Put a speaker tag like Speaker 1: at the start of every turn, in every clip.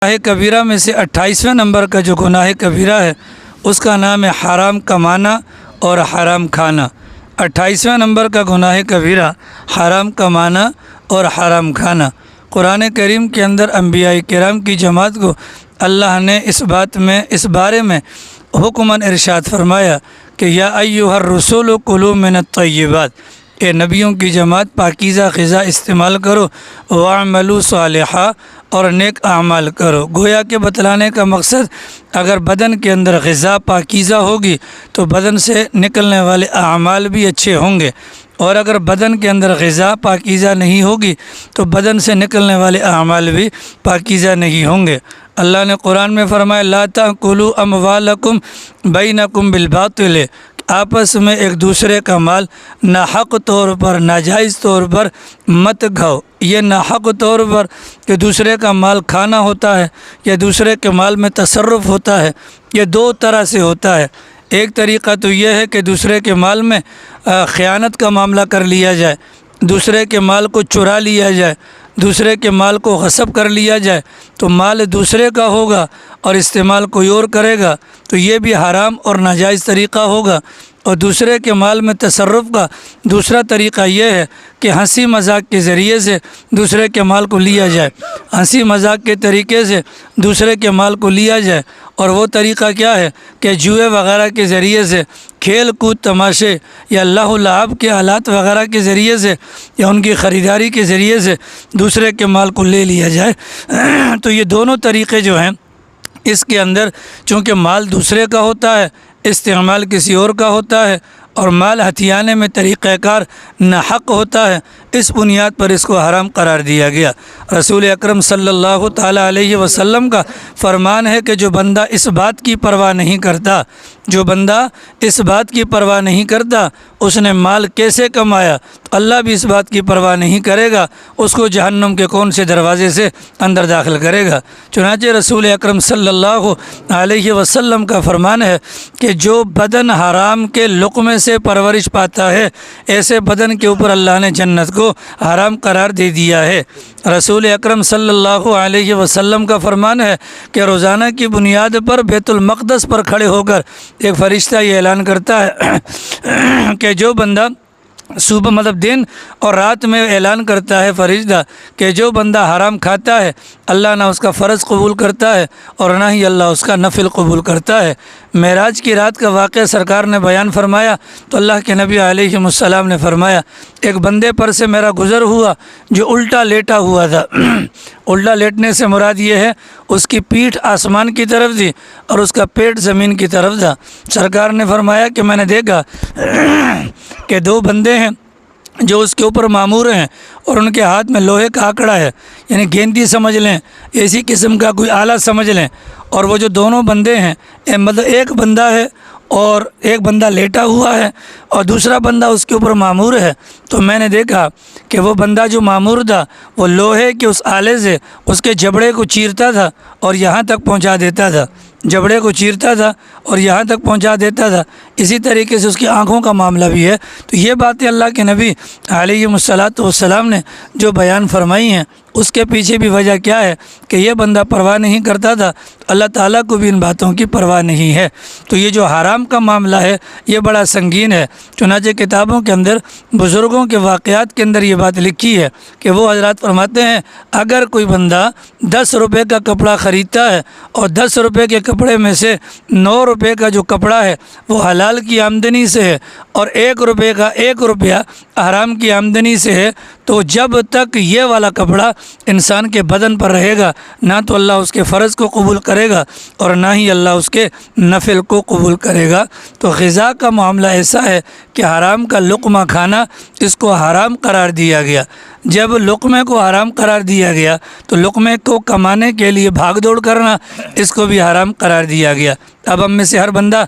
Speaker 1: گناہ کبیرہ میں سے 28ویں نمبر کا جو گناہ کبیرہ ہے اس کا نام ہے حرام کمانا اور حرام کھانا۔ 28ویں نمبر کا گناہ کبیرہ حرام کمانا اور حرام کھانا۔ قرآن کریم کے اندر انبیاء کرام کی جماعت کو اللہ نے اس بارے میں حکماً ارشاد فرمایا کہ یا ایھا الرسول کلوا من الطیبات، اے نبیوں کی جماعت پاکیزہ غذا استعمال کرو، واعملوا صالحا اور نیک اعمال کرو۔ گویا کہ بتلانے کا مقصد اگر بدن کے اندر غذا پاکیزہ ہوگی تو بدن سے نکلنے والے اعمال بھی اچھے ہوں گے، اور اگر بدن کے اندر غذا پاکیزہ نہیں ہوگی تو بدن سے نکلنے والے اعمال بھی پاکیزہ نہیں ہوں گے۔ اللہ نے قرآن میں فرمایا لا تأکلوا اموالکم بینکم بالباطل، آپس میں ایک دوسرے کا مال ناحق طور پر ناجائز طور پر مت کھاؤ۔ یہ ناحق طور پر کہ دوسرے کا مال کھانا ہوتا ہے یا دوسرے کے مال میں تصرف ہوتا ہے، یہ دو طرح سے ہوتا ہے۔ ایک طریقہ تو یہ ہے کہ دوسرے کے مال میں خیانت کا معاملہ کر لیا جائے، دوسرے کے مال کو چرا لیا جائے، دوسرے کے مال کو غصب کر لیا جائے، تو مال دوسرے کا ہوگا اور استعمال کوئی اور کرے گا تو یہ بھی حرام اور ناجائز طریقہ ہوگا۔ اور دوسرے کے مال میں تصرف کا دوسرا طریقہ یہ ہے کہ ہنسی مذاق کے ذریعے سے دوسرے کے مال کو لیا جائے، ہنسی مذاق کے طریقے سے دوسرے کے مال کو لیا جائے۔ اور وہ طریقہ کیا ہے کہ جوئے وغیرہ کے ذریعے سے، کھیل کود تماشے یا لہو لعب کے آلات وغیرہ کے ذریعے سے یا ان کی خریداری کے ذریعے سے دوسرے کے مال کو لے لیا جائے۔ تو یہ دونوں طریقے جو ہیں اس کے اندر چونکہ مال دوسرے کا ہوتا ہے، استعمال کسی اور کا ہوتا ہے، اور مال ہتھیانے میں طریقہ کار ناحق ہوتا ہے، اس بنیاد پر اس کو حرام قرار دیا گیا۔ رسول اکرم صلی اللہ تعالیٰ علیہ وسلم کا فرمان ہے کہ جو بندہ اس بات کی پرواہ نہیں کرتا، جو بندہ اس بات کی پرواہ نہیں کرتا اس نے مال کیسے کمایا، اللہ بھی اس بات کی پرواہ نہیں کرے گا، اس کو جہنم کے کون سے دروازے سے اندر داخل کرے گا۔ چنانچہ رسول اکرم صلی اللہ علیہ وسلم کا فرمان ہے کہ جو بدن حرام کے لقمے سے پرورش پاتا ہے ایسے بدن کے اوپر اللہ نے جنت کو حرام قرار دے دیا ہے۔ رسول اکرم صلی اللہ علیہ وسلم کا فرمان ہے کہ روزانہ کی بنیاد پر بیت المقدس پر کھڑے ہو کر ایک فرشتہ یہ اعلان کرتا ہے کہ جو بندہ صبح دن اور رات میں اعلان کرتا ہے فرشتہ کہ جو بندہ حرام کھاتا ہے اللہ نہ اس کا فرض قبول کرتا ہے اور نہ ہی اللہ اس کا نفل قبول کرتا ہے۔ معراج کی رات کا واقعہ سرکار نے بیان فرمایا تو اللہ کے نبی علیہ السلام نے فرمایا ایک بندے پر سے میرا گزر ہوا جو الٹا لیٹا ہوا تھا۔ الٹا لیٹنے سے مراد یہ ہے اس کی پیٹھ آسمان کی طرف تھی اور اس کا پیٹ زمین کی طرف تھا۔ سرکار نے فرمایا کہ میں نے دیکھا کہ دو بندے ہیں جو اس کے اوپر معمور ہیں اور ان کے ہاتھ میں لوہے کا آکڑا ہے، یعنی گیندی سمجھ لیں، اسی قسم کا کوئی آلہ سمجھ لیں، اور وہ جو دونوں بندے ہیں ایک بندہ ہے اور ایک بندہ لیٹا ہوا ہے اور دوسرا بندہ اس کے اوپر معمور ہے۔ تو میں نے دیکھا کہ وہ بندہ جو معمور تھا وہ لوہے کے اس آلے سے اس کے جبڑے کو چیرتا تھا اور یہاں تک پہنچا دیتا تھا، جبڑے کو چیرتا تھا اور یہاں تک پہنچا دیتا تھا۔ اسی طریقے سے اس کی آنکھوں کا معاملہ بھی ہے۔ تو یہ باتیں اللہ کے نبی علیہ السلام نے جو بیان فرمائی ہیں اس کے پیچھے بھی وجہ کیا ہے کہ یہ بندہ پرواہ نہیں کرتا تھا، اللہ تعالیٰ کو بھی ان باتوں کی پرواہ نہیں ہے۔ تو یہ جو حرام کا معاملہ ہے یہ بڑا سنگین ہے۔ چنانچہ کتابوں کے اندر بزرگوں کے واقعات کے اندر یہ بات لکھی ہے کہ وہ حضرات فرماتے ہیں اگر کوئی بندہ 10 روپے کا کپڑا خریدتا ہے اور 10 روپے کے کپڑے میں سے 9 روپے کا جو کپڑا ہے وہ حلال کی آمدنی سے ہے اور 1 روپے کا 1 روپیہ حرام کی آمدنی سے ہے، تو جب تک یہ والا کپڑا انسان کے بدن پر رہے گا نہ تو اللہ اس کے فرض کو قبول کرے گا اور نہ ہی اللہ اس کے نفل کو قبول کرے گا۔ تو غذا کا معاملہ ایسا ہے کہ حرام کا لقمہ کھانا اس کو حرام قرار دیا گیا۔ جب لقمے کو حرام قرار دیا گیا تو لقمے کو کمانے کے لیے بھاگ دوڑ کرنا اس کو بھی حرام قرار دیا گیا۔ اب ہم میں سے ہر بندہ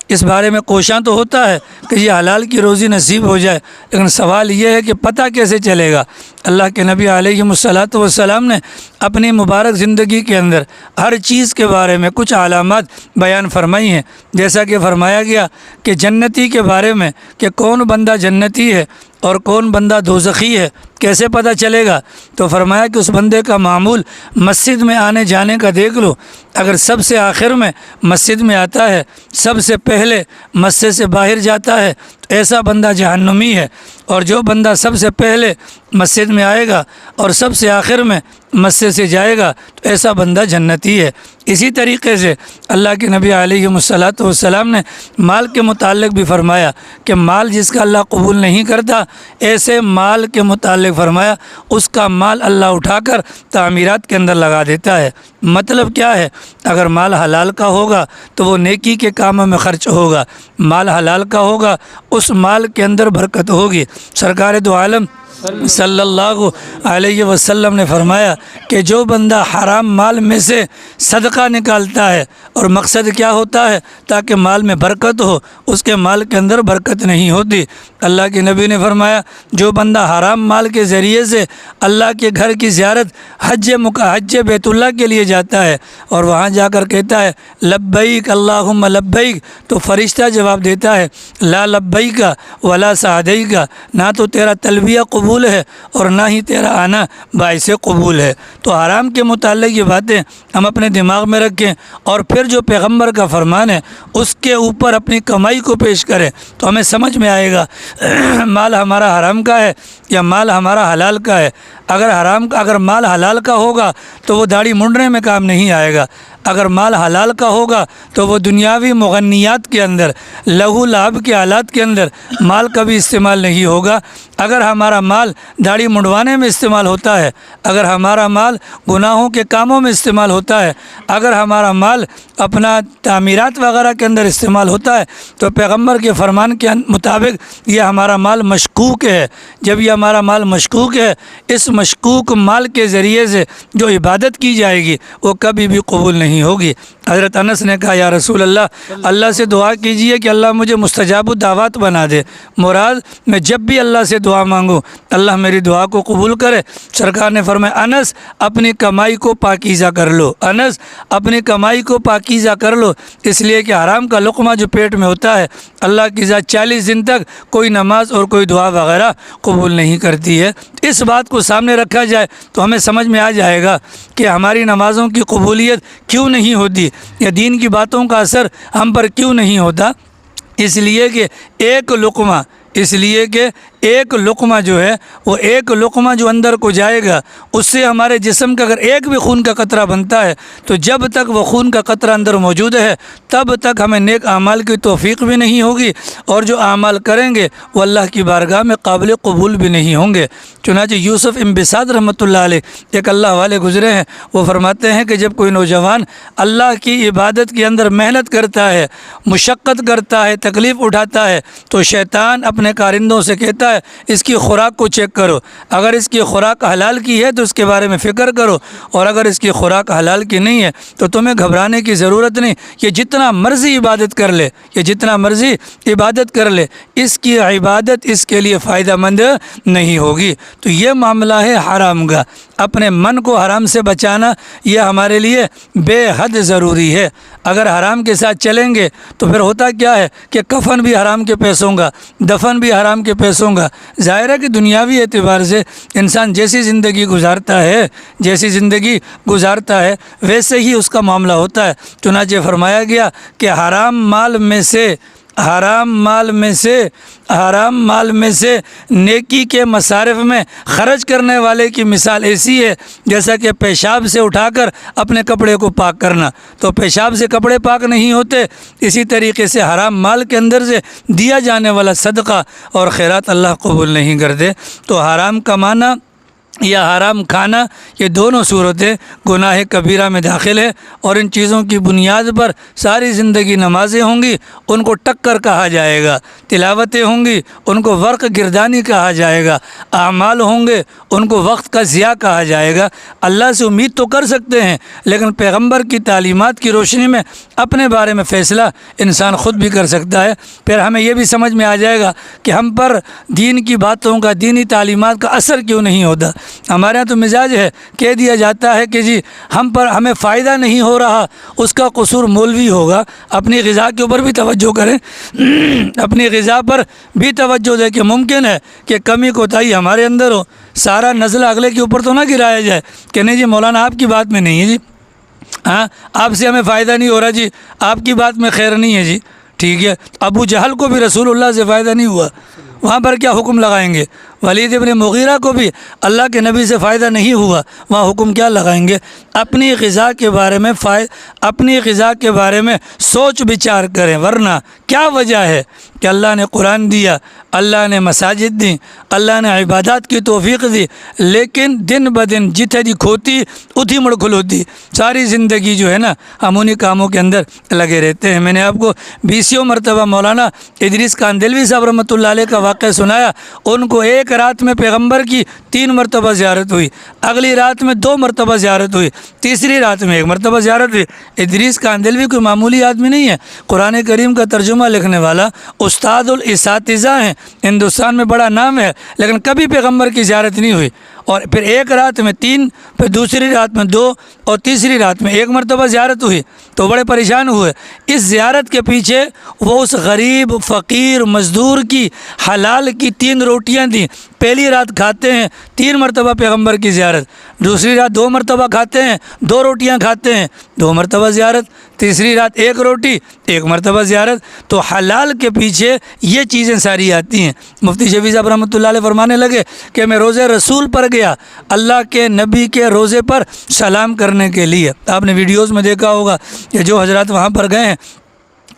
Speaker 1: اس بارے میں کوشاں تو ہوتا ہے کہ یہ حلال کی روزی نصیب ہو جائے، لیکن سوال یہ ہے کہ پتہ کیسے چلے گا۔ اللہ کے نبی علیہ السلام نے اپنی مبارک زندگی کے اندر ہر چیز کے بارے میں کچھ علامات بیان فرمائی ہیں، جیسا کہ فرمایا گیا کہ جنتی کے بارے میں کہ کون بندہ جنتی ہے اور کون بندہ دوزخی ہے کیسے پتہ چلے گا؟ تو فرمایا کہ اس بندے کا معمول مسجد میں آنے جانے کا دیکھ لو، اگر سب سے آخر میں مسجد میں آتا ہے، سب سے پہلے مسجد سے باہر جاتا ہے تو ایسا بندہ جہنمی ہے، اور جو بندہ سب سے پہلے مسجد میں آئے گا اور سب سے آخر میں مسجد سے جائے گا تو ایسا بندہ جنتی ہے۔ اسی طریقے سے اللہ کے نبی علیہ الصلوۃ والسلام نے مال کے متعلق بھی فرمایا کہ مال جس کا اللہ قبول نہیں کرتا، ایسے مال کے متعلق فرمایا اس کا مال اللہ اٹھا کر تعمیرات کے اندر لگا دیتا ہے۔ مطلب کیا ہے؟ اگر مال حلال کا ہوگا تو وہ نیکی کے کاموں میں خرچ ہوگا، مال حلال کا ہوگا اس مال کے اندر برکت ہوگی۔ سرکار دو عالم صلی اللہ علیہ وسلم نے فرمایا کہ جو بندہ حرام مال میں سے صدقہ نکالتا ہے، اور مقصد کیا ہوتا ہے؟ تاکہ مال میں برکت ہو، اس کے مال کے اندر برکت نہیں ہوتی۔ اللہ کے نبی نے فرمایا جو بندہ حرام مال کے ذریعے سے اللہ کے گھر کی زیارت حج بیت اللہ کے لیے جاتا ہے اور وہاں جا کر کہتا ہے لبیک اللہم لبیک، تو فرشتہ جواب دیتا ہے لا لبیک ولا سعدیک، نہ تو تیرا تلبیہ قبول ہے اور نہ ہی تیرا آنا باعث قبول ہے۔ تو حرام کے متعلق یہ باتیں ہم اپنے دماغ میں رکھیں، اور پھر جو پیغمبر کا فرمان ہے اس کے اوپر اپنی کمائی کو پیش کریں تو ہمیں سمجھ میں آئے گا مال ہمارا حرام کا ہے یا مال ہمارا حلال کا ہے۔ اگر مال حلال کا ہوگا تو وہ داڑھی منڈنے میں کام نہیں آئے گا، اگر مال حلال کا ہوگا تو وہ دنیاوی مغنیات کے اندر، لہو لعب کے آلات کے اندر مال کا بھی استعمال نہیں ہوگا۔ اگر ہمارا مال داڑھی منڈوانے میں استعمال ہوتا ہے، اگر ہمارا مال گناہوں کے کاموں میں استعمال ہوتا ہے، اگر ہمارا مال اپنا تعمیرات وغیرہ کے اندر استعمال ہوتا ہے تو پیغمبر کے فرمان کے مطابق یہ ہمارا مال مشکوک ہے۔ جب یہ ہمارا مال مشکوک ہے، اس مشکوک مال کے ذریعے سے جو عبادت کی جائے گی وہ کبھی بھی قبول نہیں ہوگی۔ حضرت انس نے کہا یا رسول اللہ سے دعا کیجئے کہ اللہ مجھے مستجاب الدعوات بنا دے، مراد میں جب بھی اللہ سے دعا مانگوں اللہ میری دعا کو قبول کرے۔ سرکار نے فرمایا انس اپنی کمائی کو پاکیزہ کر لو، انس اپنی کمائی کو پاکیزہ کر لو، اس لیے کہ حرام کا لقمہ جو پیٹ میں ہوتا ہے اللہ کی ذات 40 دن تک کوئی نماز اور کوئی دعا وغیرہ قبول نہیں کرتی ہے۔ اس بات کو سامنے رکھا جائے تو ہمیں سمجھ میں آ جائے گا کہ ہماری نمازوں کی قبولیت کیوں نہیں ہوتی، یا دین کی باتوں کا اثر ہم پر کیوں نہیں ہوتا۔ اس لیے کہ ایک لقمہ جو ہے وہ ایک لقمہ جو اندر کو جائے گا اس سے ہمارے جسم کا اگر ایک بھی خون کا قطرہ بنتا ہے تو جب تک وہ خون کا قطرہ اندر موجود ہے تب تک ہمیں نیک اعمال کی توفیق بھی نہیں ہوگی، اور جو اعمال کریں گے وہ اللہ کی بارگاہ میں قابل قبول بھی نہیں ہوں گے۔ چنانچہ یوسف بساط رحمۃ اللہ علیہ ایک اللہ والے گزرے ہیں، وہ فرماتے ہیں کہ جب کوئی نوجوان اللہ کی عبادت کے اندر محنت کرتا ہے، مشقت کرتا ہے، تکلیف اٹھاتا ہے تو شیطان اپنے کارندوں سے کہتا ہے اس کی خوراک کو چیک کرو، اگر اس کی خوراک حلال کی ہے تو اس کے بارے میں فکر کرو، اور اگر اس کی خوراک حلال کی نہیں ہے تو تمہیں گھبرانے کی ضرورت نہیں، یہ جتنا مرضی عبادت کر لے اس کی عبادت اس کے لیے فائدہ مند نہیں ہوگی۔ تو یہ معاملہ ہے حرام کا، اپنے من کو حرام سے بچانا یہ ہمارے لیے بے حد ضروری ہے۔ اگر حرام کے ساتھ چلیں گے تو پھر ہوتا کیا ہے کہ کفن بھی حرام کے پیسوں کا، دفن بھی حرام کے پیسوں کا۔ ظاہر ہے کہ دنیاوی اعتبار سے انسان جیسی زندگی گزارتا ہے ویسے ہی اس کا معاملہ ہوتا ہے۔ چنانچہ فرمایا گیا کہ حرام مال میں سے نیکی کے مصارف میں خرچ کرنے والے کی مثال ایسی ہے جیسا کہ پیشاب سے اٹھا کر اپنے کپڑے کو پاک کرنا، تو پیشاب سے کپڑے پاک نہیں ہوتے، اسی طریقے سے حرام مال کے اندر سے دیا جانے والا صدقہ اور خیرات اللہ قبول نہیں کرتے۔ تو حرام کمانا یا حرام کھانا یہ دونوں صورتیں گناہ کبیرہ میں داخل ہے، اور ان چیزوں کی بنیاد پر ساری زندگی نمازیں ہوں گی ان کو ٹکر کہا جائے گا، تلاوتیں ہوں گی ان کو ورق گردانی کہا جائے گا، اعمال ہوں گے ان کو وقت کا ضیاع کہا جائے گا۔ اللہ سے امید تو کر سکتے ہیں لیکن پیغمبر کی تعلیمات کی روشنی میں اپنے بارے میں فیصلہ انسان خود بھی کر سکتا ہے۔ پھر ہمیں یہ بھی سمجھ میں آ جائے گا کہ ہم پر دین کی باتوں کا، دینی تعلیمات کا اثر کیوں نہیں ہوتا۔ ہمارے یہاں تو مزاج ہے، کہہ دیا جاتا ہے کہ جی ہمیں فائدہ نہیں ہو رہا، اس کا قصور مولوی ہوگا۔ اپنی غذا کے اوپر بھی توجہ کریں، اپنی غذا پر بھی توجہ دیں کہ ممکن ہے کہ کمی کوتاہی ہمارے اندر ہو، سارا نزلہ اگلے کے اوپر تو نہ گرایا جائے کہ نہیں جی مولانا آپ کی بات میں نہیں ہے جی، ہاں آپ سے ہمیں فائدہ نہیں ہو رہا جی، آپ کی بات میں خیر نہیں ہے جی، ٹھیک ہے۔ ابو جہل کو بھی رسول اللہ سے فائدہ نہیں ہوا، وہاں پر کیا حکم لگائیں گے؟ ولید ابن مغیرہ کو بھی اللہ کے نبی سے فائدہ نہیں ہوا، وہاں حکم کیا لگائیں گے؟ اپنی غذا کے بارے میں اپنی غذا کے بارے میں سوچ بچار کریں، ورنہ کیا وجہ ہے کہ اللہ نے قرآن دیا، اللہ نے مساجد دی، اللہ نے عبادات کی توفیق دی، لیکن دن بدن جتھے دی کھوتی اتھی مڑ کھلوتی، ساری زندگی جو ہے نا ہم انہی کاموں کے اندر لگے رہتے ہیں۔ میں نے آپ کو 20 مرتبہ مولانا ادریس کاندھلوی صاحب رحمۃ اللہ علیہ کا واقعہ سنایا۔ ان کو ایک رات میں پیغمبر کی 3 مرتبہ زیارت ہوئی، اگلی رات میں 2 مرتبہ زیارت ہوئی، تیسری رات میں 1 مرتبہ زیارت ہوئی۔ ادریس کاندھلوی کوئی معمولی آدمی نہیں ہے، قرآن کریم کا ترجمہ لکھنے والا استاد الاساتذہ ہیں، ہندوستان میں بڑا نام ہے، لیکن کبھی پیغمبر کی زیارت نہیں ہوئی۔ اور پھر ایک رات میں 3، پھر دوسری رات میں 2 اور تیسری رات میں 1 مرتبہ زیارت ہوئی تو بڑے پریشان ہوئے۔ اس زیارت کے پیچھے وہ اس غریب فقیر مزدور کی حلال کی 3 روٹیاں تھیں، پہلی رات کھاتے ہیں 3 مرتبہ پیغمبر کی زیارت، دوسری رات 2 مرتبہ کھاتے ہیں، 2 روٹیاں کھاتے ہیں 2 مرتبہ زیارت، تیسری رات 1 روٹی 1 مرتبہ زیارت۔ تو حلال کے پیچھے یہ چیزیں ساری آتی ہیں۔ مفتی شفیع صاحب رحمۃ اللہ علیہ فرمانے لگے کہ میں روزے رسول پر گیا اللہ کے نبی کے روزے پر سلام کرنے کے لیے۔ آپ نے ویڈیوز میں دیکھا ہوگا کہ جو حضرات وہاں پر گئے ہیں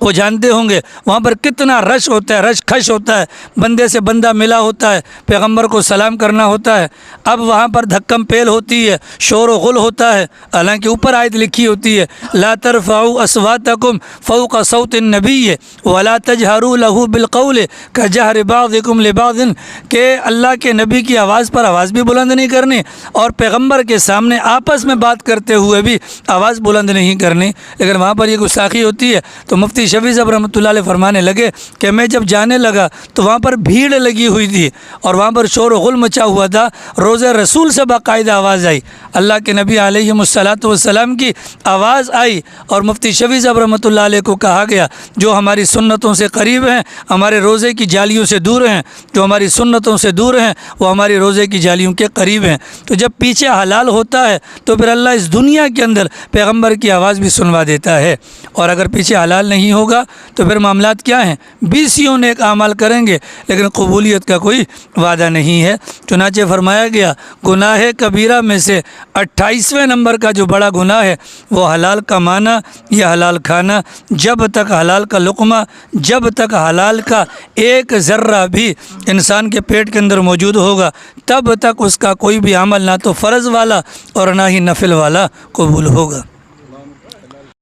Speaker 1: وہ جانتے ہوں گے وہاں پر کتنا رش ہوتا ہے، رش کھش ہوتا ہے، بندے سے بندہ ملا ہوتا ہے، پیغمبر کو سلام کرنا ہوتا ہے۔ اب وہاں پر دھکم پیل ہوتی ہے، شور و غل ہوتا ہے، حالانکہ اوپر آیت لکھی ہوتی ہے لا ترفعوا اصواتکم فوق صوت النبی ولا تجہروا له بالقول کجہر بعضکم لبعض، کہ اللہ کے نبی کی آواز پر آواز بھی بلند نہیں کرنی اور پیغمبر کے سامنے آپس میں بات کرتے ہوئے بھی آواز بلند نہیں کرنی۔ لیکن وہاں پر یہ گستاخی ہوتی ہے۔ تو مفتی شفیع صاحب رحمۃ اللہ علیہ فرمانے لگے کہ میں جب جانے لگا تو وہاں پر بھیڑ لگی ہوئی تھی اور وہاں پر شور و غل مچا ہوا تھا، روزہ رسول سے باقاعدہ آواز آئی، اللہ کے نبی علیہ الصلاۃ والسلام کی آواز آئی، اور مفتی شفیع صاحب رحمۃ اللہ علیہ کو کہا گیا جو ہماری سنتوں سے قریب ہیں ہمارے روزے کی جالیوں سے دور ہیں، جو ہماری سنتوں سے دور ہیں وہ ہماری روزے کی جالیوں کے قریب ہیں۔ تو جب پیچھے حلال ہوتا ہے تو پھر اللہ اس دنیا کے اندر پیغمبر کی آواز بھی سنوا دیتا ہے، اور اگر پیچھے حلال نہیں ہوگا تو پھر معاملات کیا ہیں؟ 20 نیک اعمال کریں گے لیکن قبولیت کا کوئی وعدہ نہیں ہے۔ چنانچہ فرمایا گیا گناہ کبیرہ میں سے 28ویں نمبر کا جو بڑا گناہ ہے وہ حلال کمانا یا حلال کھانا۔ جب تک حلال کا لقمہ، جب تک حلال کا ایک ذرہ بھی انسان کے پیٹ کے اندر موجود ہوگا تب تک اس کا کوئی بھی عمل نہ تو فرض والا اور نہ ہی نفل والا قبول ہوگا۔